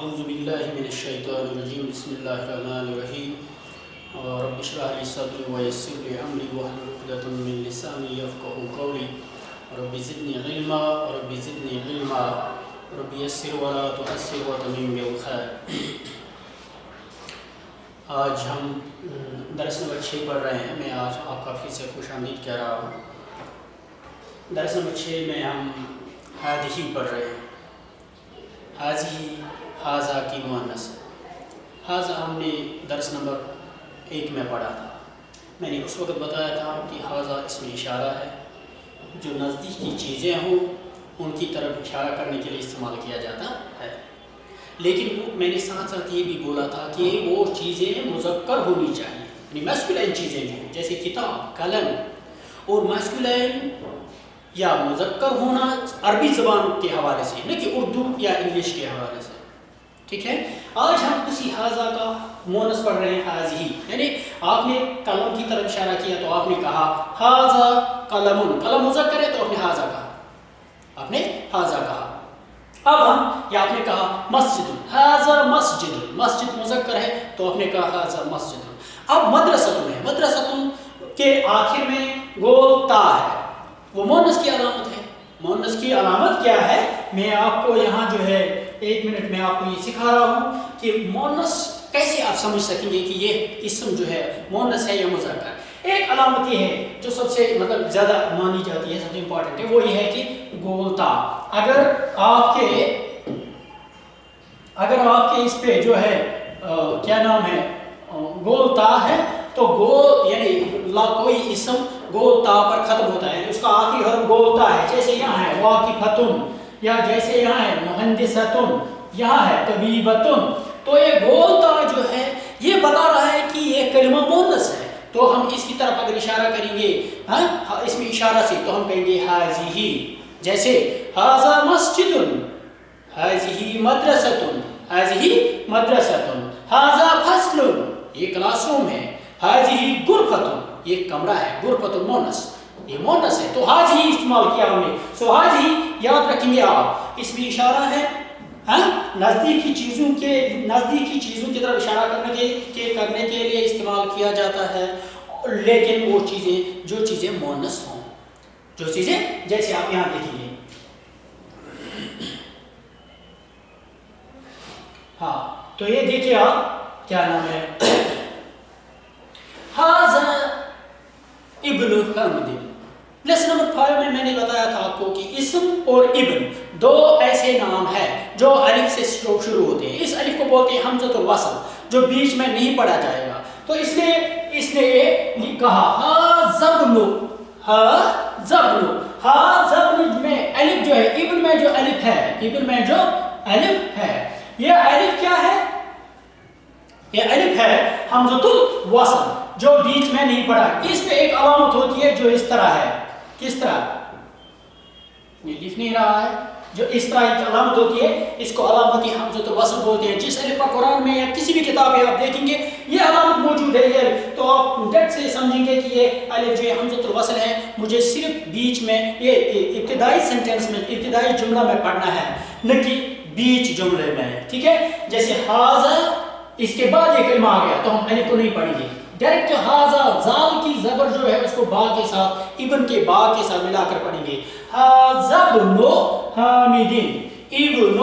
اعوذ باللہ من الشیطان الرجیم بسم اللہ الرحمن الرحیم رب اشرح لی صدری ویسر لی امری واحلل عقدۃ من لسانی یفقهوا قولی رب زدنی علما رب یسر ولا تعسر وتمم بالخیر۔ آج ہم درس نمبر 6 پڑھ رہے ہیں۔ میں آج آپ کا پھر سے خوش آمدید کہہ رہا ہوں۔ درس نمبر 6 میں ہم ہادہی پڑھ رہے ہیں۔ حاضی حاضہ کی مؤنث ہے۔ حاضہ ہم نے درس نمبر 1 میں پڑھا تھا۔ میں نے اس وقت بتایا تھا کہ حاضہ اسم اشارہ ہے، جو نزدیک کی چیزیں ہوں ان کی طرف اشارہ کرنے کے لیے استعمال کیا جاتا ہے، لیکن میں نے ساتھ ساتھ یہ بھی بولا تھا کہ وہ چیزیں مذکر ہونی چاہیے، یعنی میسکولین چیزیں جو ہیں جیسے کتاب، قلم، اور میسکولین یا مذکر ہونا عربی زبان کے حوالے سے، نہ کہ اردو یا انگلش کے حوالے سے۔ ٹھیک ہے، آج ہم اسی حاضہ کا مؤنث پڑھ رہے ہیں، حاضی، یعنی آپ نے قلم کی طرف اشارہ کیا تو آپ نے کہا حاضہ قلم، قلم مذکر ہے تو آپ نے حاضہ کہا، آپ نے حاضہ کہا۔ اب ہم یا آپ نے کہا مسجد، حاضہ مسجد، مسجد مذکر ہے تو آپ نے کہا حاضہ مسجد۔ اب مدرسۃ ہے، مدرسۃ کے آخر میں گول تا ہے، وہ مؤنث کی علامت ہے۔ مؤنث کی علامت کیا ہے؟ میں آپ کو یہاں جو ہے 1 منٹ میں آپ کو یہ سکھا رہا ہوں کہ مؤنث کیسے آپ سمجھ سکیں گے کہ یہ اسم جو ہے مؤنث ہے یا مذکر۔ ایک علامت یہ ہے جو سب سے زیادہ مانی جاتی ہے، سب سے امپورٹنٹ ہے، وہ یہ ہے کہ گولتا۔ اگر آپ کے اس پہ جو ہے کیا نام ہے گولتا ہے تو گول یعنی کوئی اسم گول تا پر ختم ہوتا ہے، اس کا آخری حرف گول تا ہے، جیسے یہاں ہے واقفتن، یا جیسے یہاں ہے مہندستن، یہاں ہے طبیبتن، تو یہ گول تا جو ہے یہ بتا رہا ہے کہ یہ کلمہ مؤنث ہے، تو ہم اس کی طرف اگر اشارہ کریں گے اس میں اشارہ سے تو ہم کہیں گے حاضی، جیسے حاضہ مسجد، حاضی مدرسۃ، حاضی مدرسۃ، حاضہ فصل، یہ کلاس روم ہے، حاضی غرفۃ، یہ کمرہ ہے، غرفۃ مؤنث، یہ مؤنث ہے، تو حاضی استعمال کیا ہم نے۔ سو حاضی یاد رکھیں گے آپ، اس میں اشارہ ہے نزدیکی چیزوں کی طرف اشارہ کرنے کے لیے استعمال کیا جاتا ہے، لیکن وہ چیزیں جو چیزیں مؤنث ہوں، جو چیزیں جیسے آپ یہاں دیکھیں گے، ہاں تو یہ دیکھیے آپ کیا نام ہے، حاضہ ابن حمد۔ لیسن نمبر 5 میں نے بتایا تھا آپ کو کہ اسم اور ابن دو ایسے نام ہیں جو الف سے شروع ہوتے ہیں۔ اس الف کو بولتے ہیں حمزۃ الوصل، جو بیچ میں نہیں پڑھا جائے گا، تو اس نے یہ کہا حاضبن، حاضبن میں الف جو ہے، ابن میں جو الف ہے، یہ الف کیا ہے؟ یہ الف ہے حمزۃ الوصل، جو بیچ میں نہیں پڑھا۔ اس پہ ایک علامت ہوتی ہے جو اس طرح ہے، کس طرح؟ یہ لکھ نہیں رہا ہے، جو اس طرح ایک علامت ہوتی ہے، اس کو علامت حمزۃ الوصل بولتے ہیں۔ جس الف پر قرآن میں یا کسی بھی کتاب میں آپ دیکھیں گے یہ علامت موجود ہے، یہ تو آپ ڈٹ سے سمجھیں گے کہ یہ الف جو ہے حمزۃ الوصل ہے، مجھے صرف بیچ میں یہ ابتدائی سینٹینس میں، ابتدائی جملہ میں پڑھنا ہے، نہ کہ بیچ جملے میں، ٹھیک ہے؟ جیسے حاضہ، اس کے بعد یہ کلمہ آ گیا تو ہم الف کو نہیں پڑھیں گے، ڈائریکٹ حاضہ، زال کی زبر جو ہے اس کو با کے ساتھ، ابن کے با کے ساتھ ملا کر پڑھیں گے۔ حاضبن حامدین، ابن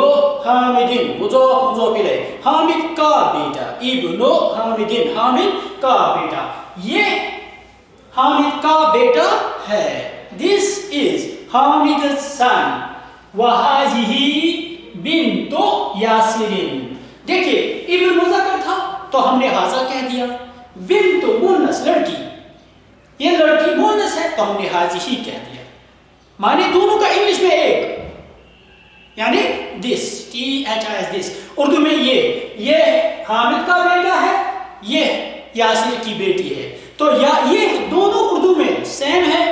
حامدین، مضاف الیہ، حامد کا بیٹا، ابن حامدین، حامد کا بیٹا، یہ حامد کا بیٹا ہے۔ This is Hamid's son وَهَذِهِ بِنْتُ یاسرین۔ دیکھیے ابن مذکر تھا تو ہم نے حاضہ کہہ دیا، بنت مؤنث لڑکی، یہ لڑکی مؤنث ہے تو ہم نے حاضی ہی کہہ دیا، معنی دونوں کا انگلش میں ایک، یعنی دس، THIS دس، اردو میں یہ حامد کا بیٹا ہے، یہ یاسر کی بیٹی ہے، تو یہ دونوں اردو میں سیم ہے،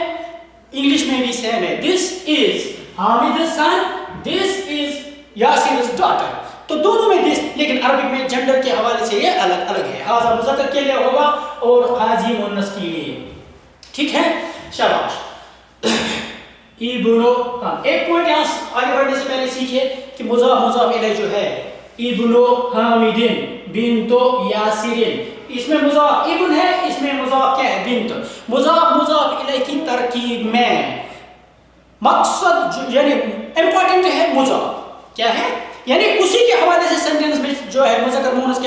انگلش میں بھی سیم ہے۔ دس از حامد's son، دس از یاسر's daughter، تو دونوں میں دس، لیکن عربک میں جنڈر کے حوالے سے یہ الگ الگ ہے، حاضہ مذکر کے لیے ہوگا اور حاضی مؤنث کے لیے، ٹھیک ہے؟ شاباش۔ ایک پوائنٹ یہاں آگے بڑھنے سے پہلے سیکھے کہ مضاف الیہ جو ہے इब्नो हामिदिन बिन्तो यासिरिन। इसमें मुज़ाफ इब्न है, इसमें मुज़ाफ क्या है, बिन्त। मुज़ाफ इलैहि की तरकीब में मकसद यानी इंपॉर्टेंट है मुज़ाफ क्या है, यानी उसी के हवाले से सेंटेंस में जो है मुज़क्कर मुअन्नस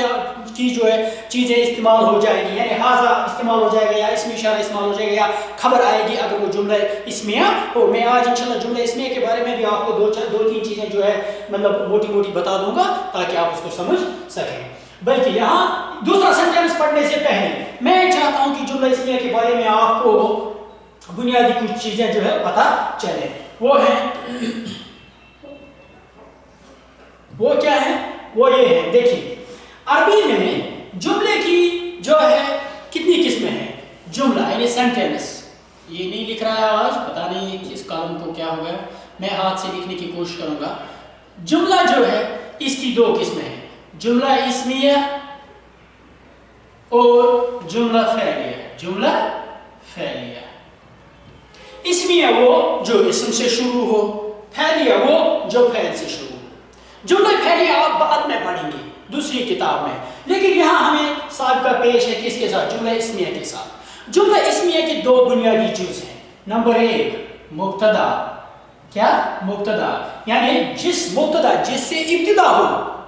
की जो है चीज़ें इस्तेमाल हो जाएगी, यानी हाजा इस्तेमाल हो जाएगा या इसमें इशारा इस्तेमाल हो जाएगा या खबर आएगी अगर वो जुमला इस्मिया हो। मैं आज इंशाल्लाह जुमला इस्मिया के बारे में भी आपको दो तीन चीज़ें जो है मतलब मोटी बता दूंगा ताकि आप उसको समझ सकें। बल्कि यहाँ दूसरा सेंटेंस पढ़ने से पहले मैं चाहता हूँ कि जुमला इस्मिया के बारे में आपको बुनियादी कुछ चीज़ें जो है पता चले। वो क्या है, वो ये है, देखिए अरबी में जुमले की जो है कितनी किस्में हैं। जुमला यानी सेंटेंस, ये नहीं लिख रहा है आज, पता नहीं इस कॉलम को क्या हो गया, मैं हाथ से लिखने की कोशिश करूंगा। जुमला जो है इसकी दो किस्में हैं, जुमला इस्मिया और जुमला फ़ेलिया। जुमला फ़ेलिया, इस्मिया वो जो इसम से शुरू हो, फ़ेलिया वो जो फ़ेल से शुरू हो। जुमला फ़ेलिया आप बाद में पढ़ेंगे दूसरी किताब में, लेकिन यहाँ हमें साबिक़ा पेश है किसके साथ, जुमला इस्मिया के साथ। जुमला इस्मिया के दो बुनियादी चीज़ हैं। नंबर एक मुब्तदा, क्या मुब्तदा, यानी जिस मुब्तदा जिससे इब्तिदा हो,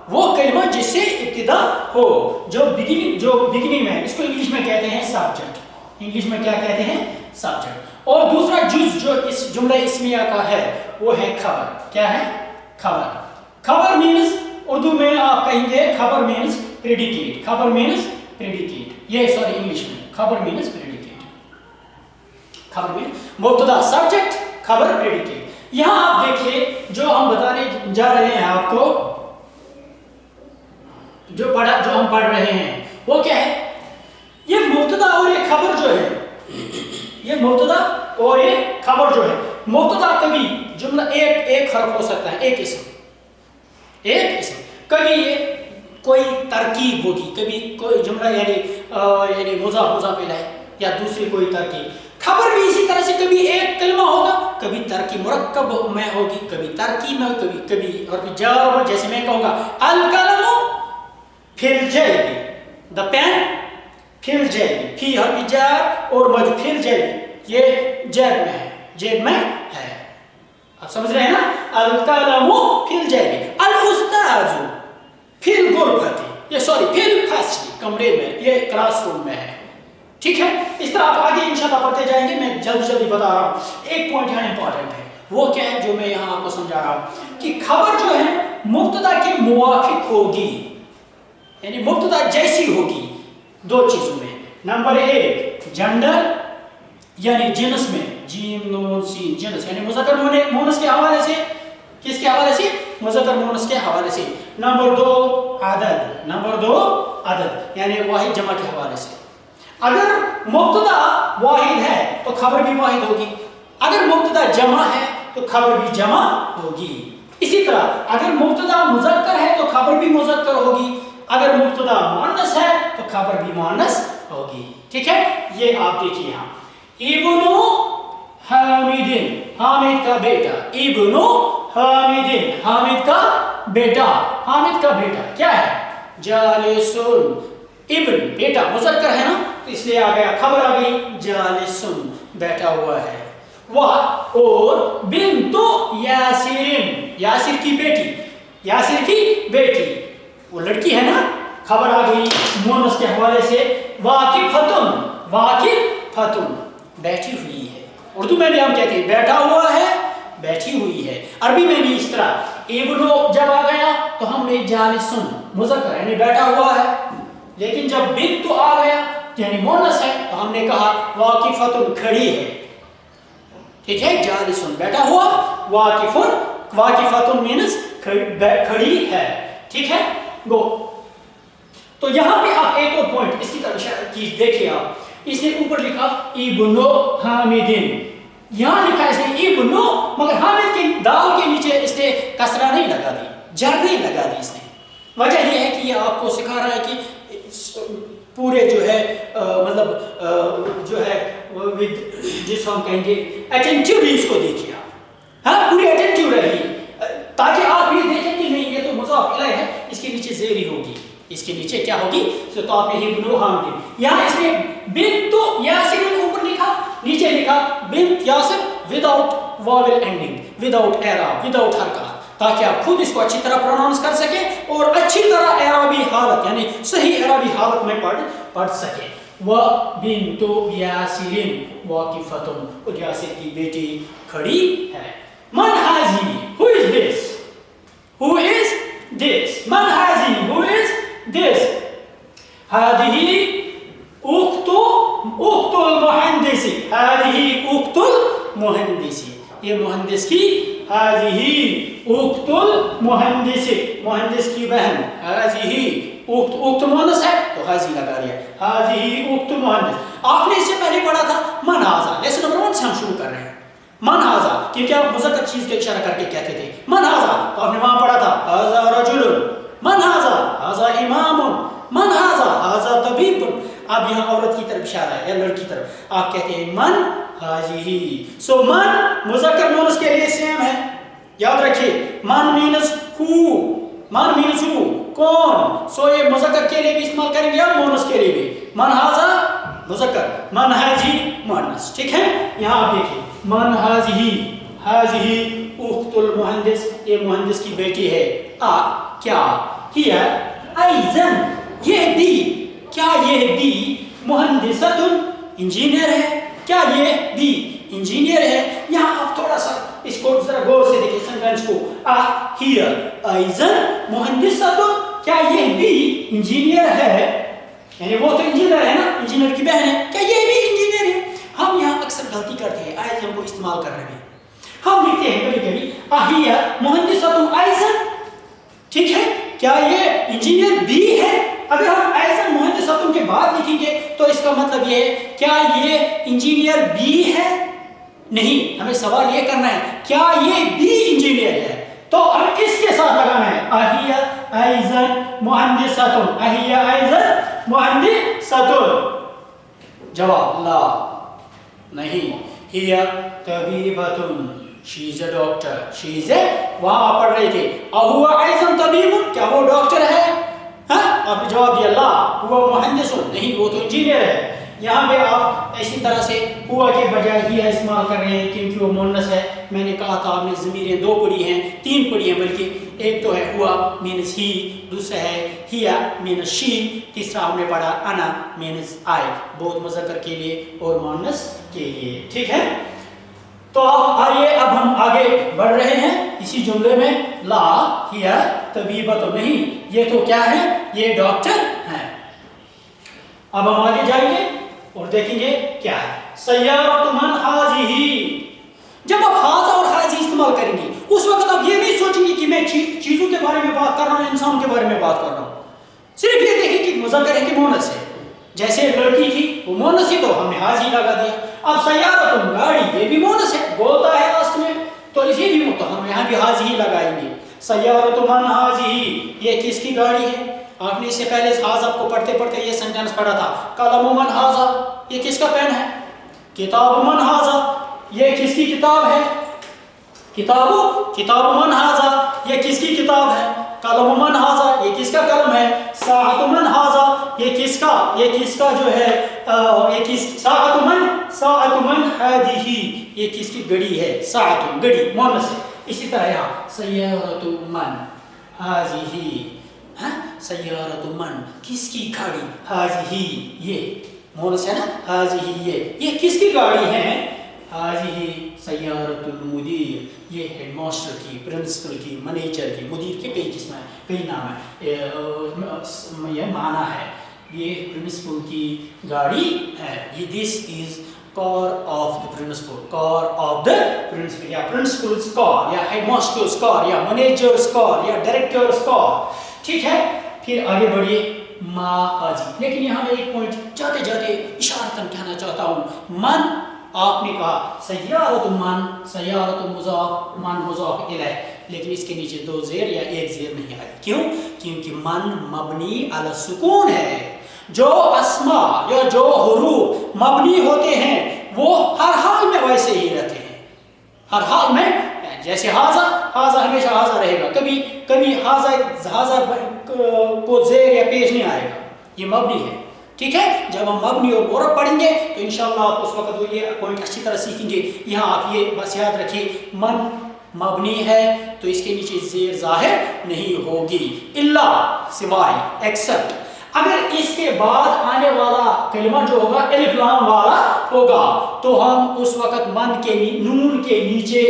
वो कलिमा जिससे इब्तिदा हो, जो बिगिनिंग में, इसको इंग्लिश में कहते हैं सब्जेक्ट। इंग्लिश में क्या कहते हैं, सब्जेक्ट। और दूसरा जुज जो इस जुमला इस्मिया का है वो है खबर। क्या है, खबर। खबर मीन्स उर्दू में आप कहेंगे खबर मीन्स प्रेडिकेट। खबर मीन्स प्रेडिकेट, ये सॉरी इंग्लिश में खबर मीन्स प्रेडिकेट। खबर मीन्स मुब्तदा सब्जेक्ट, खबर प्रेडिकेट। यहां आप देखिए जो हम बताने जा रहे हैं आपको, जो हम पढ़ रहे हैं वो क्या है, ये मुब्तदा और ये खबर जो है, ये मुब्तदा और ये खबर जो है, मुब्तदा कभी जुमला एक हर्फ हो सकता है, एक इसम, कभी ये कोई तरकीब होगी, कभी कोई जुमला यानी मुज़ाफ इलैहि या दूसरी कोई तरकीब। खबर भी इसी तरह से कभी एक कलमा होगा, कभी तरकीब मुरक्कब में होगी, कभी तरकीब में, कभी और जार, जैसे मैं कहूँगा अल कलमु फिल जैबी, द पेन फिल जैबी, फी हर्फ जार और मज फिल जैबी, ये जेब में है। आप समझ रहे हैं ना, अल कलमु फिल जैबी, अल उस्ताजु फिल गुरफती, ये सॉरी फिल फस्ली, कमरे में, ये क्लासरूम में है। ठीक है, इस तरह आप आगे इंशाल्लाह पढ़ते जाएंगे, मैं जल्दी बता रहा हूँ। एक पॉइंट यहाँ इंपॉर्टेंट है, वो क्या है जो मैं यहाँ आपको समझा रहा हूँ कि खबर जो है मुब्तदा के मुवाफिक होगी, यानी मुब्तदा जैसी होगी दो चीजों में। नंबर एक जेंडर यानी जिन्स में, जीम नून सीन, जिन्स यानी मुज़क्कर मुअन्नस के हवाले से, किसके हवाले से, मुज़क्कर मुअन्नस के हवाले से। नंबर दो अदद यानी वाहिद जमा के हवाले से। अगर मुब्तदा वाहिद है तो खबर भी वाहिद होगी, अगर मुब्तदा जमा है तो खबर भी जमा होगी। इसी तरह अगर मुब्तदा मुज़क्कर है तो खबर भी मुज़क्कर होगी, अगर मुब्तदा मुअन्नस है तो खबर भी मुअन्नस होगी। ठीक है, ये आप देखिए यहाँ इब्नु हामिदिन, हामिद का बेटा, इब्नु हामिदिन, हामिद का बेटा क्या है, जालिसुन, इब्न बेटा मुज़क्कर है ना, तो इसलिए आ गया, खबर आ गई जालिसुन, बैठा हुआ है। वाह, और बिन्तो यासिरिन, यासिर की बेटी, वो लड़की है ना, खबर आ गई मुअन्नस के हवाले से, वाकिफतुन, बैठी हुई है। उर्दू में भी हम कहते हैं बैठा हुआ है, बैठी हुई है। अरबी में भी इस तरह इब्नो जब आ गया तो हमने जालिसुन मुज़क्कर यानी बैठा हुआ है, लेकिन जब बिन्त आ गया यानी मुअन्नस है तो हमने कहा वाकिफतुन, खड़ी है। ठीक है, जालिसुन बैठा हुआ, वाकिफतुन मीन्स खड़ी है। ठीक है, गो। तो यहां पे आप एक और पॉइंट इसकी तरफ देखिए, आप इसने ऊपर लिखा इब्नु हामिदिन, यहां लिखा इसने इब्नु, मगर हामिद के दाल के नीचे इसने कसरा नहीं लगा दी, जर नहीं लगा दी इसने। वजह यह है कि ये आपको सिखा रहा है कि पूरे जो है जो है जिसको हम कहेंगे अटेंटिवली इसको देखिए आप, हाँ पूरी अटेंटिव रहिए, ताकि आप ये देखें कि नहीं ये तो मुज़ाफ इलैहि है, इसके زیری ہوگی، اس کے نیچے کیا ہوگی؟ تو آپ نے ابن حامد، یہاں اس نے بنت یاسر اوپر لکھا، نیچے لکھا بنت یاسر وداؤٹ واول اینڈنگ، وداؤٹ اعراب، وداؤٹ حرکات، تاکہ آپ خود اس کو اچھی طرح پروناؤنس کر سکیں اور اچھی طرح اعرابی حالت یعنی صحیح اعرابی حالت میں پڑھ سکیں۔ وَبِنْتُ يَاسِرٍ وَاقِفَةٌ، اور یاسر کی بیٹی کھڑی ہے۔ من هذه؟ Who is this? Who is this? من هذه? Who is this? هذه أخت المهندس، هذه أخت المهندس، یہ مہندس کی، هذه أخت المهندس، مہندس کی بہن، هذه اخت مؤنث ہے تو هذه لگا لیا، هذه اخت مؤنث۔ آپ نے اس سے پہلے پڑھا تھا من هذا، لیسن نمبر 1 سے ہم شروع کر رہے ہیں۔ من هذا، کیونکہ آپ مذکر چیز کا اشارہ کر کے کہتے تھے من هذا، تو آپ نے وہاں پڑھا تھا هذا رجل، من هذا، هذا امام، من هذا، هذا طبيب۔ اب یہاں عورت کی طرف اشارہ ہے یا لڑکی کی طرف، آپ کہتے ہیں من هذه۔ سو من مذکر مؤنث کے لیے سیم ہے، یاد رکھیے من مینز who، من مینز who، کون، سو یہ مذکر کے لیے بھی استعمال کریں گے یا مؤنث کے لیے بھی۔ من هذا مذکر، من هذه مؤنث، ٹھیک ہے۔ یہاں آپ دیکھیں من هذه اخت المهندس، یہ مہندس کی بیٹی ہے۔ کیا کیا ایزن، یہ بھی، کیا یہ بھی مہندسۃ انجینئر ہے، کیا یہ بھی انجینئر ہے۔ یہاں آپ تھوڑا سا اس کو ذرا غور سے دیکھیں سینٹینس کو، ہیئر ایزن مہندسۃ، کیا یہ بھی انجینئر ہے، یعنی وہ تو انجینئر ہے نا، انجینئر کی بہن ہے، کیا یہ بھی انجینئر ہے۔ ہم یہاں اکثر غلطی کرتے ہیں ایزن کو استعمال کرنے میں، ہم لکھتے ہیں کبھی کبھی اہیا مہندسۃ ایزن، ٹھیک ہے، کیا یہ انجینئر بھی ہے۔ اگر ہم ایزن مہندسۃ کے بعد لکھیں گے تو اس کا مطلب یہ ہے کیا یہ انجینئر بھی ہے، نہیں، ہمیں سوال یہ کرنا ہے کیا یہ بھی انجینئر ہے، تو ہم کس کے ساتھ لگانا ہے، اہیا ایزن مہندسۃ، اہیا ایزن مہندسۃ۔ جواب لا، نہیں، ہی طبیبۃ، شی از اے ڈاکٹر، شی از اے، وہاں آپ پڑھ رہے تھے اہو ایزن طبیب، کیا وہ ڈاکٹر ہے، ہاں آپ نے جواب دیا لا، ہوا مہندس، نہیں وہ تو انجینئر ہے۔ یہاں پہ آپ اسی طرح سے ہوا کے بجائے ہی استعمال کر رہے ہیں کیونکہ وہ مؤنث ہے۔ میں نے کہا تھا آپ نے ضمیریں 2 پڑھی ہیں، 3 پڑھی ہیں بلکہ، ایک تو ہے ہوا مینز ہی، دوسرا ہے ہیا مینز شی، تیسرا ہم نے پڑھا انا مینز آئی، بہت مذکر کے لیے اور مؤنث کے لیے، ٹھیک ہے۔ تو آئیے اب ہم آگے بڑھ رہے ہیں اسی جملے میں، لا ہیا طبیبۃ، نہیں یہ تو کیا ہے، یہ ڈاکٹر ہیں۔ اب ہم آگے جائیں گے اور دیکھیں گے کیا ہے، سیارۃ من هذه، جب آپ هذا اور هذه استعمال کریں گے اس وقت آپ یہ نہیں سوچیں گے کہ میں چیزوں کے بارے میں بات کر رہا ہوں، انسانوں کے بارے میں بات کر رہا ہوں، صرف یہ دیکھیں کہ مذکر ہے کہ مؤنث ہے۔ جیسے لڑکی تھی وہ مؤنث تھی تو ہم نے هذه لگا دیا، اب سیارۃ گاڑی، یہ بھی مؤنث ہے، بولتا ہے لاسٹ میں، تو اسی بھی تو ہم یہاں بھی هذه لگائیں گے۔ سیارۃ من هذه، یہ کس کی گاڑی ہے، آپ نے اس سے پہلے ہاذا کو پڑھتے پڑھتے یہ سینٹینس پڑھا تھا، قلم من هذا، یہ کس کا پین ہے، کتاب من هذا، یہ کس کی کتاب ہے، کتاب من هذا، یہ کس کی کتاب ہے، قلم من هذا، یہ کس کا قلم ہے، ساعۃ من هذا، یہ کس کا جو ہے، یہ کس ساعۃ من هذه، یہ کس کی گھڑی ہے، ساعۃ گھڑی مؤنث ہے۔ اسی طرح یہاں سیارۃ من هذه، سیارۃ من کس کی گاڑی، هذه یہ مؤنث ہے نا، هذه یہ کس کی گاڑی ہے، هذه سیارۃ المدیر، یہ ہیڈ ماسٹر کی، پرنسپل کی، منیجر کی، مدیر کے کئی قسم ہیں، کئی نام ہیں، یہ معنی ہے یہ پرنسپل کی گاڑی ہے، یہ this is car of the principal, car of the principal, یا پرنسپلز کار، یا ہیڈ ماسٹرز کار، یا منیجرز کار، یا ڈائریکٹرز کار، ٹھیک ہے۔ پھر آگے بڑھیے ما آجی، لیکن یہاں میں ایک پوائنٹ جاتے جاتے اشارتاً کہنا چاہتا ہوں، من آپ نے کہا سیارۃ من، سیارۃ مضاف، من مضاف الیہ، لیکن اس کے نیچے 2 زیر یا 1 زیر نہیں آئی، کیوں؟ کیونکہ من مبنی علی السکون ہے، جو اسما یا جو حروف مبنی ہوتے ہیں وہ ہر حال میں ویسے ہی رہتے ہیں، ہر حال میں جیسے حاضہ، حاضہ ہمیشہ حاضہ رہے گا، کبھی حاضہ کو زیر یا پیش نہیں آئے گا، یہ مبنی ہے، ٹھیک ہے. جب ہم مبنی اور معرب پڑھیں گے تو انشاءاللہ آپ اس وقت وہ یہ پوائنٹ اچھی طرح سیکھیں گے. یہاں آپ یہ بس یاد رکھیے، من مبنی ہے تو اس کے نیچے زیر ظاہر نہیں ہوگی، الا سوائے ایکسپٹ اگر اس کے بعد آنے والا کلمہ جو ہوگا الف لام والا ہوگا تو ہم اس وقت من کے نون کے نیچے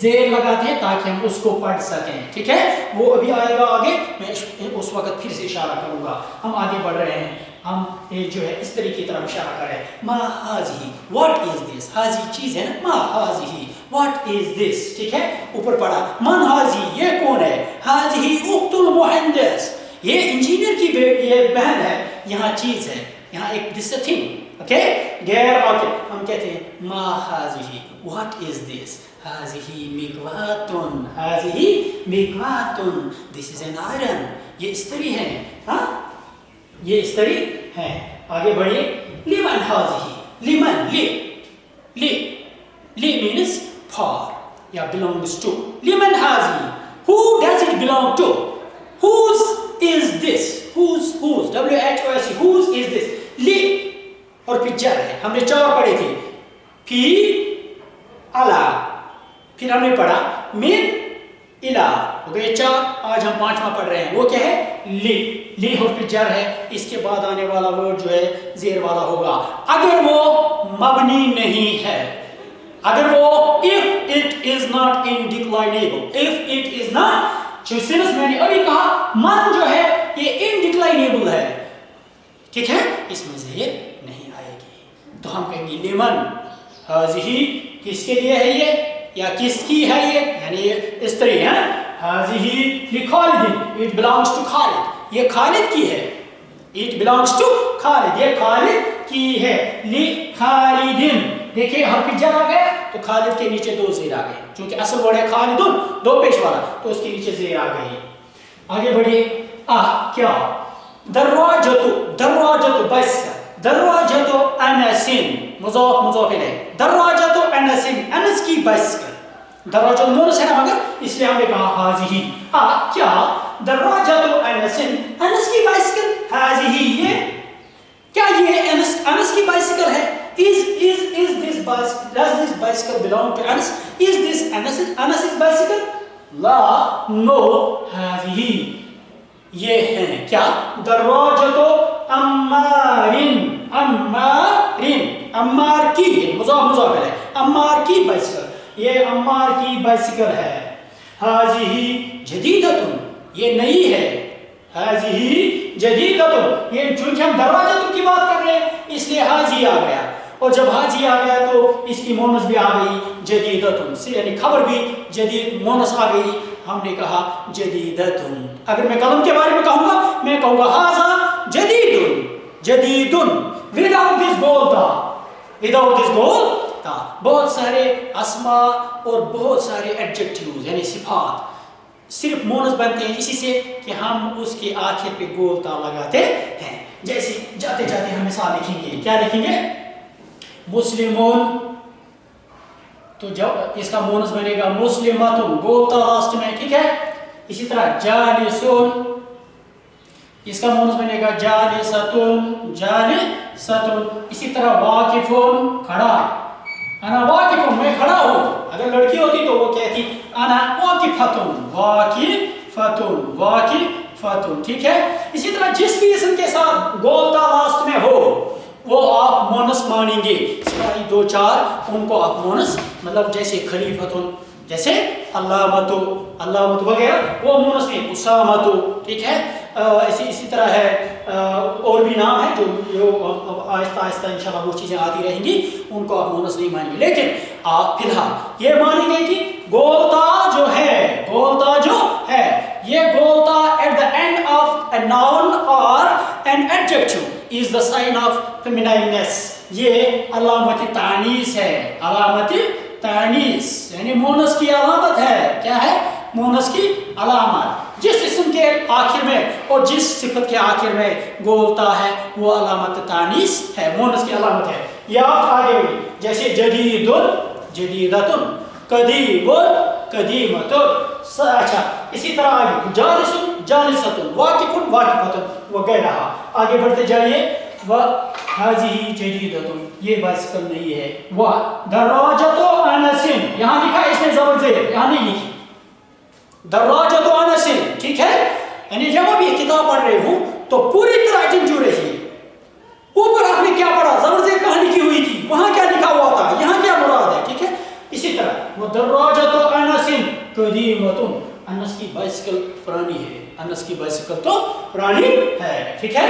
زیر لگاتے ہیں تاکہ ہم اس کو پڑھ سکیں، ٹھیک ہے. وہ ابھی آئے گا آگے، میں اس وقت پھر سے اشارہ کروں گا. ہم آگے بڑھ رہے ہیں، ہم جو ہے اس طریقے کی طرف اشارہ کر رہے ہیں. ما ہاذی، واٹ از دس، ہاذی چیز ہے نا، ما ہاذی واٹ از دس، ٹھیک ہے. اوپر پڑھا من ہاذی، یہ کون ہے، ہاذی اخت المہندس، یہ انجینئر کی یہ بہن ہے. یہاں چیز ہے، یہاں ایک دس تھنگ، اوکے، غیر اوکے. ہم کہتے ہیں ما ہاذی واٹ از دس، ہاذی مکواتن، ہاذی مکواتن، دس از این آئرن، یہ استری ہے، ہاں یہ استری ہے. آگے بڑھیے. لمن ہاذی، لمن لی مینس فار یا belongs to. لمن ہاذی، who does it belong to، whose is this، whose WHOSE، whose is this. لی اور پھر جر ہے، ہم نے 4 پڑھے تھے، پھی الا، پھر ہم نے پڑھا من الا، ہو گئے 4. آج ہم 5واں پڑھ رہے ہیں، وہ کیا ہے، لی اور پھر جر ہے. اس کے بعد آنے والا ورڈ جو ہے زیر والا ہوگا اگر وہ مبنی نہیں ہے، اگر وہ if it is not indeclinable، if it is not، جو سنس میں نے ابھی کہا من جو ہے یہ indeclinable ہے، ٹھیک ہے، اس میں زیر نہیں آئے گی تو ہم کہیں گے لمن ہاذی، کس کے لیے ہے یہ یا کس کی ہے یہ، یعنی یہ استری ہے. ہاذی لخالد، it belongs to خالد، یہ خالد کی ہے، it belongs to خالد، یہ خالد کی ہے. لخالد، دیکھیں حرف جر آ گیا تو خالد کے نیچے 2 زیر آ گئے، چونکہ اصل ورڈ ہے خالدن 2 پیش والا تو اس کے نیچے زیر آ گئی. آگے بڑھیے. کیا دراجۃ بس، دراجۃ انس، مضاف مضاف الیہ، دراجۃ انس، انس کی بائسکل. دراجۃ مونس ہے نا مگر اس لیے ہم نے کہا ہاذی. کیا دراجۃ انس، انس کی بائسکل، ہاذی یہ کیا یہ انس کی بائسکل ہے. Is this bicycle, does this bicycle belong to Anas? Is this Anas's bicycle? La, no, هذه یہ ہیں کیا دراجۃ عمارن، عمار کی، مضاف ہے، عمار کی بائسکل، یہ عمار کی بائسکل ہے. هذه جدیدۃ، یہ نئی ہے، هذه جدیدۃ، یہ چونکہ ہم دراجۃ کی بات کر رہے ہیں اس لیے حاجی آ گیا، اور جب حاجی آ گیا تو اس کی مونس بھی آ گئی جدیدتن سے، یعنی خبر بھی جدید مونس آ گئی، ہم نے کہا جدیدتن. اگر میں قلم کے بارے میں کہوں گا میں کہوں گا ھذا جدیدن وداؤٹ دس گولتا. بہت سارے اسماء اور بہت سارے ایڈجیکٹیوز یعنی صفات صرف مونس بنتے ہیں اسی سے کہ ہم اس کے آخر پہ گولتا لگاتے ہیں. جیسے جاتے جاتے ہم مثال لکھیں گے، کیا لکھیں گے، مسلمون، تو جب اس کا مونس بنے گا مسلماتن، گولتا لاسٹ میں، ٹھیک ہے. اسی طرح جالسون، اس کا مونس بنے گا جالستن. اسی طرح واقفون، کھڑا، انا واقفون، میں کھڑا ہوں. اگر لڑکی ہوتی تو وہ کہتی انا واقفتن، ٹھیک ہے. اسی طرح جس بھی اسم کے ساتھ گولتا لاسٹ میں ہو وہ آپ مونس مانیں گے. سپاہی 2-4 ان کو آپ مونس، مطلب جیسے خلیفتن، جیسے علامت وغیرہ وہ مونس نہیں، اسامت، ٹھیک ہے. اسی طرح ہے اور بھی نام ہیں جو آہستہ آہستہ انشاءاللہ وہ چیزیں آتی رہیں گی، ان کو آپ مونس نہیں مانیں گے. لیکن آپ فی الحال یہ مانیں گے کہ گولتا جو ہے یہ گولتا at the end of a noun or an adjective is the sign of feminineness. یہ علامت تانیث ہے، علامت تانیث یعنی مونس کی علامت ہے. کیا ہے مونس کی علامت؟ جس اسم کے آخر میں اور جس صفت کے آخر میں گولتا ہے وہ علامت تانیث ہے، مونس کی علامت ہے. یا آگے جیسے جدیدن، جدیدتن، قدیمن، कदीमतुन। अच्छा, इसी तरह आगे जालिसुन जालिसतुन, वाकिफुन वाकिफतुन वगैरह। आगे बढ़ते जाइए। व हाजिही जदीदतुन, ये बाइसिकल नहीं है। व दर्राजतु अनसिन, यहाँ लिखा है इसमें जबर जेर, यहाँ नहीं लिखी। दर्राजतु अनसिन, ठीक है। यानी जब आप ये किताब पढ़ रहे हो तो पूरी तरह जंजू रही। ऊपर आपने क्या पढ़ा, जबर जेर कहाँ लिखी हुई थी, वहां क्या लिखा हुआ था, यहाँ क्या मुराद है, ठीक है। इसी तरह वो दर्राजतु अनसिन कदीमतुन, अनस की बाइसिकल पुरानी है, अनस की बाइसिकल तो पुरानी है, ठीक है।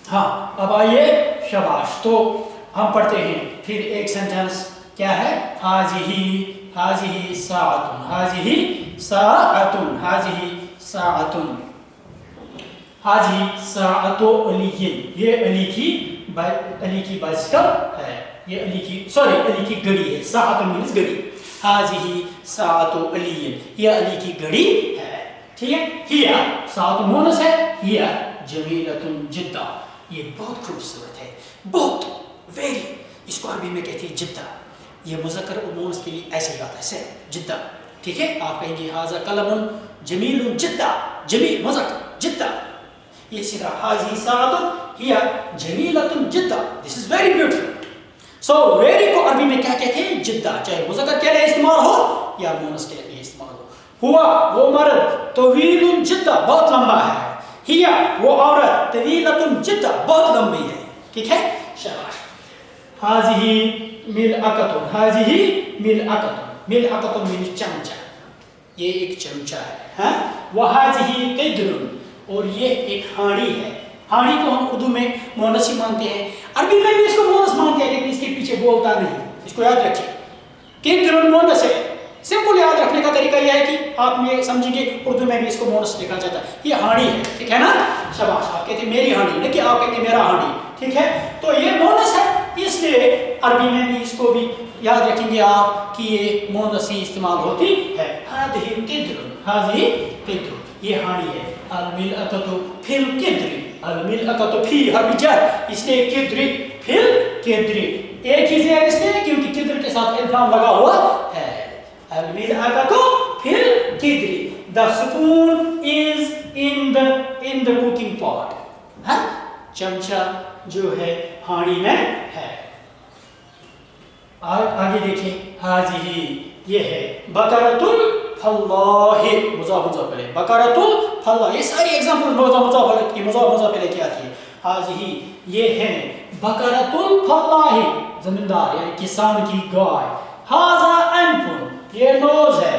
हाँ, अब आइए, शाबाश। तो हम पढ़ते हैं फिर एक सेंटेंस, क्या है, हाजिही साअतुन, हाजिही साअतुन, हाजिही साअतुन, हाजिही साअतु अलीयिन, ये अली की बाइसिकल है, ये अली की घड़ी है। साअतुन मींस घड़ी। हाजिही साअतु अलीयिन, ये अली की घड़ी है, ठीक है। हिया साअतु मोनस है, हिया जमीलतुन जिद्दा, ये बहुत खूबसूरत है, बहुत वेरी, इसको अरबी में कहते हैं जिद्दा। ये मुज़क्कर और मुअन्नस के लिए ऐसे ही आता है, से जिद्दा, ठीक है। आप कहेंगे हाजा कलमुन जमीलुन जिद्दा, जमील मुज़क्कर जिद्दा। ये इसी तरह हाजी साअतुन हिया जमीलतुन जिद्दा, this is very beautiful. So very को अरबी में क्या कहते हैं, जिद्दा, चाहे मुज़क्कर के लिए इस्तेमाल हो या मुअन्नस के लिए इस्तेमाल हो। हुआ वो मर्द तवीलुन जिद्दा, बहुत लंबा है। हिया वो औरत तवीलतुन जिद्दा, बहुत लंबी है, ठीक है, शाबाश। हाजिही मिलअकतुन, हाजिही मिलअकतुन, मिलअकतुन मींस चमचा, ये एक चमचा है, हाँ। वहाजिही क़िद्रुन, और ये एक हांडी है। हांडी को हम उर्दू में मुअन्नस ही मानते हैं, अरबी में भी इसको मुअन्नस मानते हैं, लेकिन इसके पीछे बोलता नहीं, इसको याद रखिए। क़िद्रुन मुअन्नस है। सिंपल याद रखने का तरीका यह है कि आप ये समझेंगे उर्दू में भी इसको मुअन्नस लिखा जाता है, ये हांडी है, ठीक है ना, शाबाश। आप कहते हैं मेरी हांडी, नहीं कि आप कहते मेरा हांडी, ठीक है। तो ये मुअन्नस है, इसलिए अरबी में भी इसको भी याद रखेंगे आप कि ये मुअन्नस ही इस्तेमाल होती है। हाजिही क़िद्रुन, हाजिही क़िद्रुन, ये हांडी है। अल-मिलअकतु फिल क़िद्रि, अल-मिलअकतु फी हर्फ जर, इसलिए क़िद्रि फिल क़िद्रि, एक ही से इसलिए क्योंकि क़िद्र के साथ इल्फाम लगा हुआ है। Al-mil'aqatu fil qidri, the spoon is in the cooking pot, हाँ, चमचा जो है हांडी में है। आगे देखिए, हाजिही ये है बकरतुल फल्लाह, मुज़ाफ पहले बकरतुल फल्लाह, ये सारी एग्जांपल मुज़ाफ पहले क्या थी। हाजिही ये है बकरतुल फल्लाह, जमींदार यानी किसान की गाय। हाजा अनफुन, ये नोज है,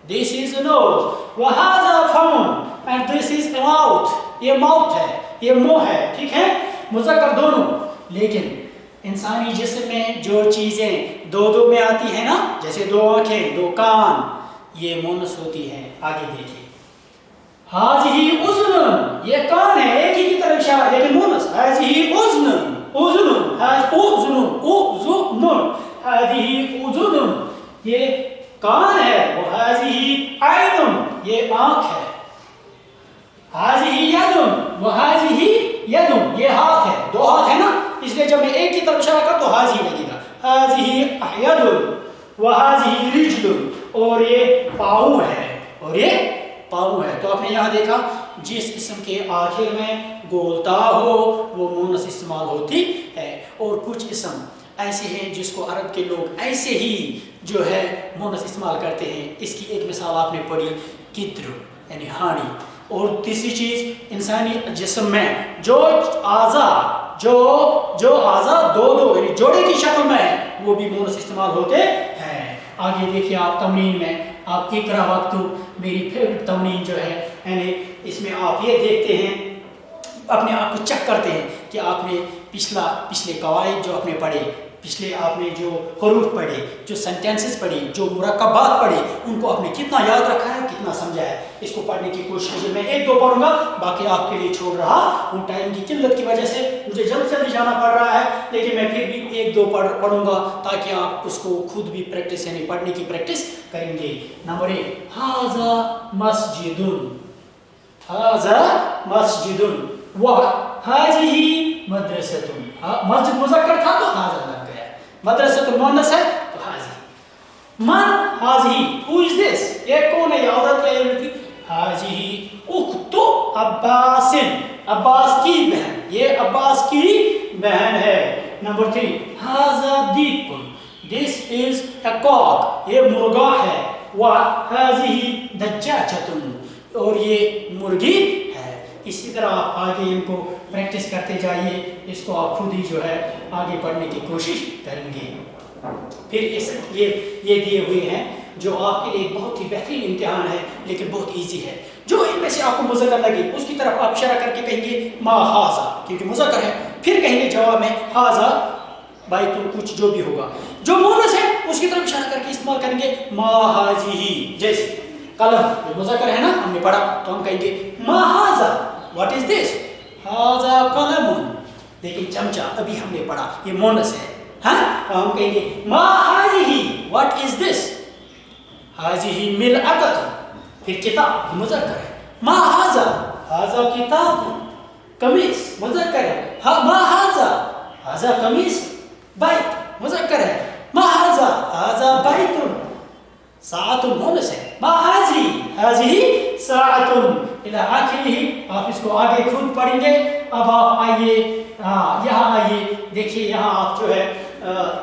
दिस इज नोज। वहाजा फमुन, एंड दिस इज माउथ, ये माउथ है, ये मुंह है, ठीक है, मुज़क्कर दोनों। लेकिन इंसानी जिस्म में जो चीजें दो में आती है ना, जैसे दो आंखें, दो कान, ये मुअन्नस होती है। आगे देखिए, हाजिही उज़्नुन, ये कान है, एक ही की तरफ इशारा, लेकिन मुअन्नस। हाजिही उज़्नुन, उज़्नुन, हाज उज़्नुन, उज़्नुन, हाजिही उज़्नुन, ये कान है। वो हाजिही ऐनुन, ये आंख है। हाजिही यदुन, वो हाजिही यदुन, ये हाथ है, दो हाथ है ना, इसलिए जब मैं एक की तरफ इशारा कर तो हाजी लगेगा। हाजिही यदुन, वो हाजिही रिजलुन, और ये पाँव है, और ये पाँव है। तो आपने यहाँ देखा, जिस किस्म के आखिर में गोलता हो वो मुअन्नस इस्तेमाल होती है, और कुछ किस्म ऐसे हैं जिसको अरब के लोग ऐसे ही जो है मुअन्नस इस्तेमाल करते हैं। इसकी एक मिसाल आपने पढ़ी, क़िद्र यानी हांडी। और तीसरी चीज़, इंसानी जिस्म में जो आज़ा दो यानी जोड़े की शक्ल में है, वो भी मुअन्नस इस्तेमाल होते हैं। आगे देखिए आप तमरीन में, आप इक़रा वक्तु, मेरी फेवरेट तमरीन जो है, यानी इसमें आप ये देखते हैं, अपने आप को चेक करते हैं कि आपने पिछले कवायद जो आपने पढ़े, पिछले आपने जो हरूफ पढ़े, जो सेंटेंसेस पढ़े, जो मुरक्कबात पढ़े, उनको आपने कितना याद रखा है, कितना समझा है। इसको पढ़ने की कोशिश कीजिए। मैं एक दो पढ़ूंगा, बाकी आपके लिए छोड़ रहा हूँ। टाइम की किल्लत की वजह से मुझे जल्दी जाना पड़ रहा है, लेकिन मैं फिर भी एक दो पढ़ूंगा ताकि आप उसको खुद भी प्रैक्टिस यानी पढ़ने की प्रैक्टिस करेंगे। नंबर 1, हाज़ा मस्जिदुन, हाज़ा मस्जिदुन, व हाज़िही मदरसतुन। मस्जिद मुज़क्कर था तो हाज़ा लग गया, मदरसतुन मुअन्नस है तो हाज़ी। मन हाजी, हु इज दिस, ये कौन है, ये औरत या लड़की, हाजी उख्तु अब्बासिन, अब्बास की बहन, ये अब्बास की बहन है। नंबर 3, हाजा दीपुन, दिस इज अ कॉक, ये मुर्गा है, व हाजी दज्जाजतुन, और ये मुर्गी है। इसी तरह आप आगे इनको प्रैक्टिस करते जाइए, इसको आप खुद ही जो है आगे पढ़ने की कोशिश करेंगे। फिर ये दिए हुए हैं जो आपके लिए बहुत ही बेहतरीन इम्तिहान है, लेकिन बहुत इजी है। जो इनमें से आपको मुज़क्कर लगे उसकी तरफ आप इशारा करके कहेंगे मा हाजा, क्योंकि मुज़क्कर है, फिर कहेंगे जवाब में हाजा भाई तो कुछ जो भी होगा। जो मुअन्नस है उसकी तरफ इशारा करके इस्तेमाल करेंगे मा हाजिही। जैसे कलम, ये मुज़क्कर है ना, हमने पढ़ा, तो हम कहेंगे मा हाजा, व्हाट इज दिस, हाजा कलमुन। लेकिन चमचा अभी हमने पढ़ा, ये मुअन्नस है, हाँ, तो हम कहेंगे मा हाजिही, व्हाट इज दिस, हाजिही मिलअतुन। फिर किताब, ये मुज़क्कर है, मा हाजा, हाजा किताबुन। कमीज मुज़क्कर है, मा हाजा, हाजा कमीज। बैत मुज़क्कर है, मा हाजा, हाजा बैतुन। साअतुन मुअन्नस है, मा हाजी, हाजिही साअतुन। इला आखिरी, आप इसको आगे खुद पढ़ेंगे। अब आप आइए यहाँ आइए, देखिए यहाँ आप जो है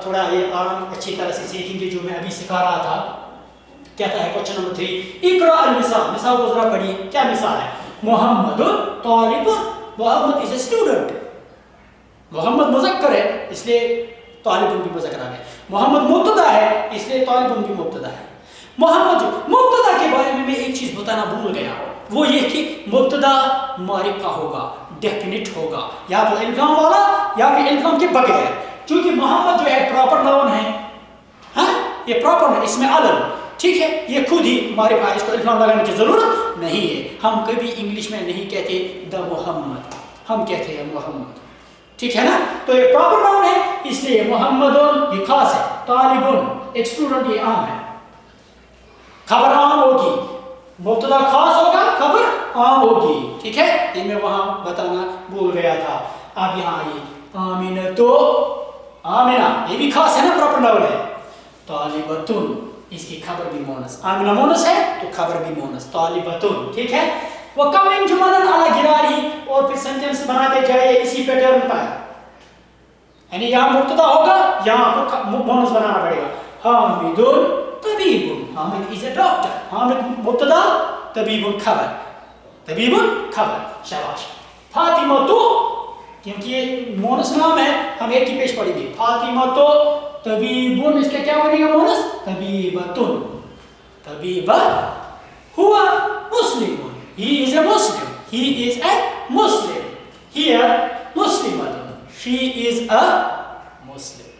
थोड़ा ये आराम अच्छी तरह से सीखेंगे जो मैं अभी सिखा रहा था। कहता है क्वेश्चन नंबर 3, इकरा अल मिसाल, मिसाल को जरा पढ़िए। क्या मिसाल है, मोहम्मदुन तालिबुन, Mohammad is a student. Mohammad मुज़क्कर है इसलिए तालिबुन भी मुज़क्कर आ गया। मोहम्मद मुब्तदा है इसलिए तालिबुन भी मुब्तदा है। मोहम्मद मुब्तदा के बारे में मैं एक चीज बताना भूल गया, वो ये कि मुब्तदा मारिफा होगा, डेफिनिट होगा, या तो इल्ज़ाम वाला या फिर इल्ज़ाम के बगैर। क्योंकि मोहम्मद जो है प्रॉपर नाउन है, हाँ, ये प्रॉपर है, इसमें अलम, ठीक है, ये खुद ही मारिफा है, इसको इल्ज़ाम लगाने की जरूरत नहीं है। हम कभी इंग्लिश में नहीं कहते द मोहम्मद, हम कहते हैं मोहम्मद, ठीक है ना। तो ये प्रॉपर नाउन है इसलिए मोहम्मदुन ये खास है, तालिबुन एक स्टूडेंट ये आम है। खबर आम होगी, मुब्तदा खास होगा, खबर आम होगी, ठीक है, ये मैं वहां बताना भूल गया था। अब यहाँ आइए, आमिना तो आमिना ये भी खास है ना, प्रॉपर नाउन है। तालिबतुन इसकी खबर भी मोनस, आमिना मोनस है तो खबर भी मोनस, तालिबतुन, ठीक है। वो कम इन जुमलन अला गिरारी, और फिर सेंटेंस बनाते जाइए इसी पैटर्न पर, यानी यहाँ मुब्तदा होगा, यहाँ आपको मोनस बनाना पड़ेगा। हामिदुन तबीबुन, Hamid is a doctor, Hamid मुब्तदा, तबीबुन खबर, तबीबुन खबर, शाबाश। फातिमा तो, क्योंकि ये मोनस नाम है, हम एक ही पेश पढ़ेंगे। फातिमा तो तबीबुन, इसका क्या बनेगा मोनस, तबीबतुन, तबीबा। हुआ मुस्लिमुन, he is a Muslim, he is a Muslim. Here Muslimatun, she is a Muslim.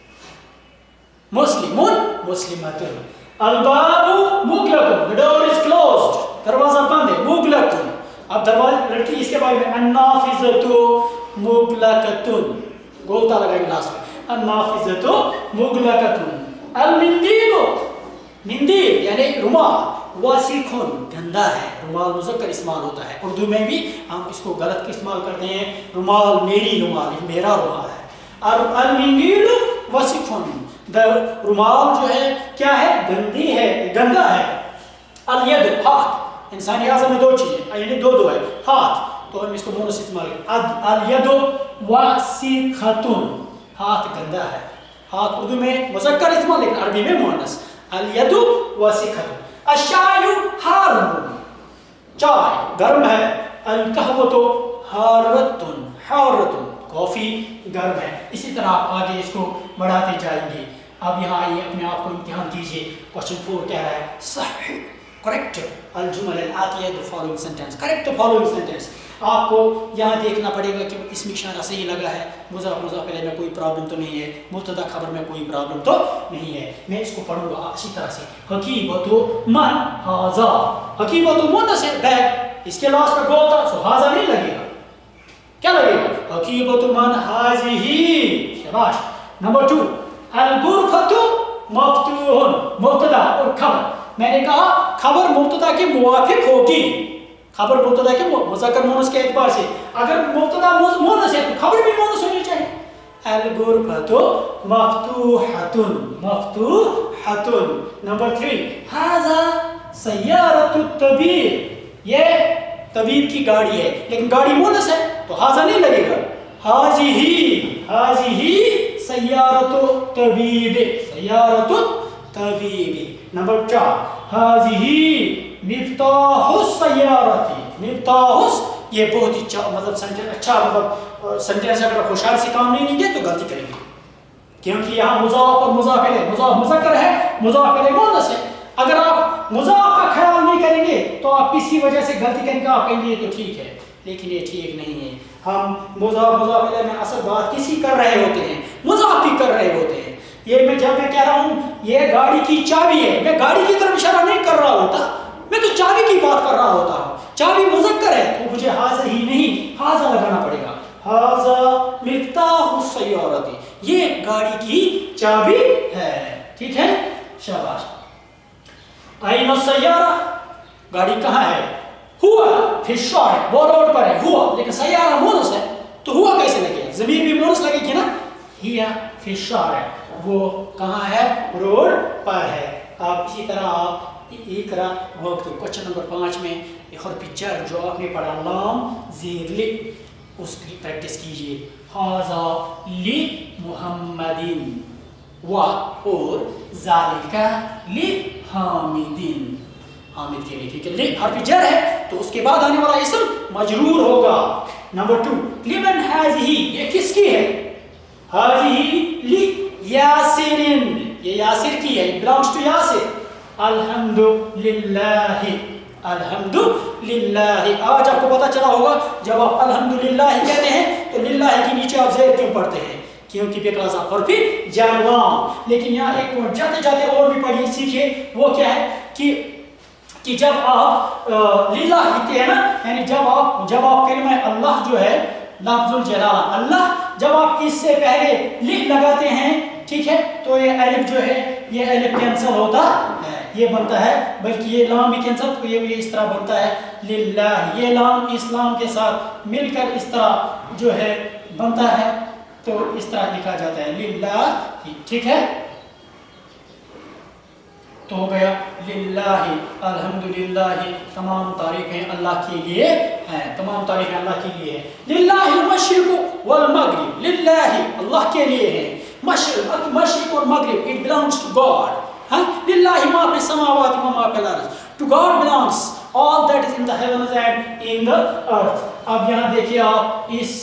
Muslimun, Muslimatun. Al-babu mughlaqun, the door is closed, दरवाजा बंद है, मुगलकुन। अब दरवाजा, लड़की इसके बारे में अन्नाफिज़तु मुगलकतुन, गोलता लगाएंगे लास्ट में, अन्नाफिज़तु मुगलकतुन। अल-मिंदीलु, मिंदील यानी रुमाल, वासिखुन गंदा है, रुमाल मुज़क्कर इस्तेमाल होता है। उर्दू में भी हम इसको गलत इस्तेमाल करते हैं, रुमाल मेरी रुमाल, मेरा रुमाल है। और अल-मिंदीलु वासिखुन, रुमाल जो है क्या है, गंदी है, गंदा है। अल-यद हाथ, इंसानी आज़म में दो चीजें, यानी दो है, हाथ, तो हम इसको मोनस इस्तेमाल करें। अल-यदु वासिखतुन, हाथ गंदा है। हाथ उर्दू में मुज़क्कर इस्तेमाल, लेकिन अरबी में मुअन्नस। अल-यदु वासिखतुन। अश-शायु हारुन, चाय गर्म है। अल-कहवतु हारतुन, हारतुन कॉफी गर्म है। इसी तरह आप आगे इसको बढ़ाते जाएंगे। अब यहाँ आइए, अपने आप को इम्तिहान कीजिए। क्वेश्चन 4 कह रहा है सही, करेक्ट अल-जुमल अल-आतिया the following sentence, correct following sentence. आपको यहाँ देखना पड़ेगा कि इसमें इशारा सही लगा है, मुज़ाफ मुज़ाफ इलैह में कोई प्रॉब्लम तो नहीं है, मुब्तदा खबर में कोई प्रॉब्लम तो नहीं है। मैं इसको पढ़ूंगा अच्छी तरह से। हकीबतु मन हाजा, हकीबतु मुअन्नस है, बैग, इसके लास्ट में गोल था, सो हाजा नहीं लगेगा, क्या लगेगा, हकीबतु मन हाजिही, शाबाश। नंबर 2, अल-गुरफतु मफ्तूहुन, मुब्तदा और खबर। मैंने कहा खबर मुब्तदा के मुवाफिक होगी, खबर मुब्तदा के मुज़क्कर मुअन्नस के एतबार से, अगर मुब्तदा मुअन्नस है तो खबर भी मुअन्नस होनी चाहिए। अल-गुरफतु मफ्तूहतुन, मफ्तूह सिहतुन। नंबर 3, हाजा सय्यारतु तबीब, ये तबीब की गाड़ी है, लेकिन गाड़ी मोनस है तो हाजा नहीं लगेगा। हाजिही सय्यारतु तबीब, सय्यारतु तबीब। नंबर 4, हाजिही मिफ्ताहुस सय्यारती, मिफ्ताहुस, ये बहुत ही मतलब सेंटेंस अच्छा, मतलब सेंटेंस अगर होशियार से काम नहीं लेंगे तो गलती करेंगे, क्योंकि यहाँ मुज़ाफ और मुज़ाफ इलैह, मुज़ाफ मुज़क्कर है, मुज़ाफ इलैह मुअन्नस है। अगर आप मुज़ाफ का ख्याल नहीं करेंगे तो आप किसी वजह से गलती करेंगे, आप कहेंगे ये तो ठीक है, लेकिन ये ठीक नहीं है। हम मुज़ाफ मुज़ाफ इलैह में असल बात किसी कर रहे होते हैं, मुज़ाफ भी कर रहे होते हैं। ये मैं जब मैं कह रहा हूँ ये गाड़ी की चाबी है, मैं गाड़ी की तरफ इशारा नहीं कर रहा होता, मैं तो चाबी की बात कर रहा होता हूँ। चाबी मुज़क्कर है तो मुझे हाज़ा ही नहीं हाज़ा लगाना पड़ेगा। हाज़ा मिफ्ताहुस सय्यारती, ये गाड़ी की चाबी है, ठीक है, शाबाश। आइना सय्यारा, गाड़ी कहाँ है? हुआ फिश्शार, वो रोड पर है, हुआ, लेकिन सय्यारा मोनस है तो हुआ कैसे लगेगा? ज़मीर भी मोनस लगेगी ना। हिया फिश्शार है, वो कहाँ है? रोड पर है। आप इसी तरह आप इकरा वक्त क्वेश्चन नंबर 5 में एक और पिक्चर जो आपने पढ़ा लाम ज़ीर लि, उसकी प्रैक्टिस कीजिए। हाज़ा लि मुहम्मदिन व और ज़ालिका लि हामिदिन, हामिद के लिए, ठीक है। लि हर्फ जर है तो उसके बाद आने वाला इसम मजरूर होगा। नंबर 2, लिमन हाज़िही, ये किसकी है? हाज़िही लि यासिरिन, ये यासिर की है, बिलोंग्स टू यासिर। अल्हम्दुलिल्लाहि, अल्हम्दुलिल्लाहि, आज आपको पता चला होगा जब आप अल्हम्दुलिल्लाहि कहते हैं तो लिल्लाहि के नीचे आप ज़ेर क्यों पढ़ते हैं? क्योंकि बिकॉज़ ऑफ हर्फ़ जर। लेकिन यहाँ एक पॉइंट जाते जाते और भी पढ़िए सीखिए, वो क्या है कि जब आप लिल्लाह लिखते हैं ना, यानी जब आप कलिमा अल्लाह जो है लफ्ज़ुल जलाला अल्लाह, जब आप इससे पहले लिख लगाते हैं, ठीक है, तो ये अलिफ जो है ये अलिफ कैंसिल होता है, ये बनता है, बल्कि ये लाम भी कैंसिल, तो ये इस तरह बनता है लिल्लाह, ये लाम इस्लाम के साथ मिलकर इस तरह जो है बनता है, तो इस तरह लिखा जाता है लिल्लाह, ठीक है। तो हो गया लिल्लाहि, अल्हम्दुलिल्लाहि, तमाम तारीफ़ें अल्लाह के लिए हैं, तमाम तारीफ़ें अल्लाह के लिए हैं। लिल्लाहिल मशरिक़ु वल मग़रिब, लिल्लाहि अल्लाह के लिए है, मशरिक़ और मग़रिब इट बिलोंग्स टू गॉड। हाँ, लिल्लाहि मा फ़िस समावाति व मा फ़िल अर्ज़, to God belongs all that is in the heavens and in the earth. अब यहाँ देखिए आप इस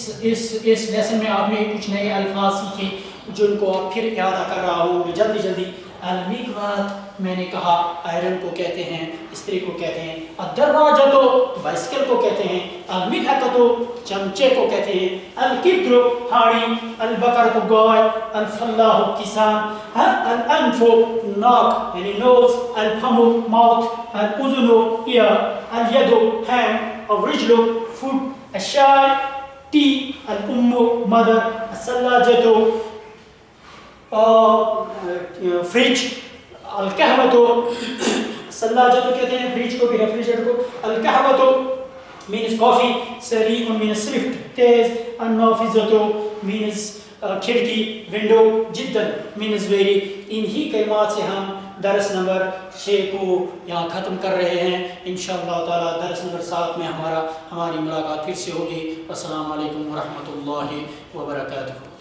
लेसन में आपने कुछ नए अल्फाज सीखे जिनको आप फिर याद कर रहा हूँ जल्दी। अलमिकवात मैंने कहा आयरन को कहते हैं, स्त्री को कहते हैं, अद्दर्राजतो बाइसिकल को कहते हैं, अलमिलहतो चमचे को कहते हैं, अलकिद्रु हाड़ी, अलबकरतु गाय, अलफल्लाहु किसान, अलअन्फु नाक यानी नोज, अलफमु माउथ, अलउज़ुनु ईयर, अलयदु हैंड, अलरिजलु फुट, अशाय टी, अलउम्मु मदर, असल्लाजतो फ्रिज, अलकहवतो सल्लाजतो कहते हैं फ्रिज को भी, रेफ्रिजरेटर को। अलकहवतो मीन्स कॉफ़ी, सरीउन मीन्स स्विफ्ट तेज, अन्नाफिज़तो मीन्स खिड़की विंडो, जिद्दन मीन्स वेरी। इन्हीं कलिमात से हम दरस नंबर 6 को यहाँ ख़त्म कर रहे हैं। इंशाअल्लाह ताला दरस नंबर 7 में हमारी मुलाकात फिर से होगी। अस्सलामु अलैकुम व रहमतुल्लाहि व बरकातुहू।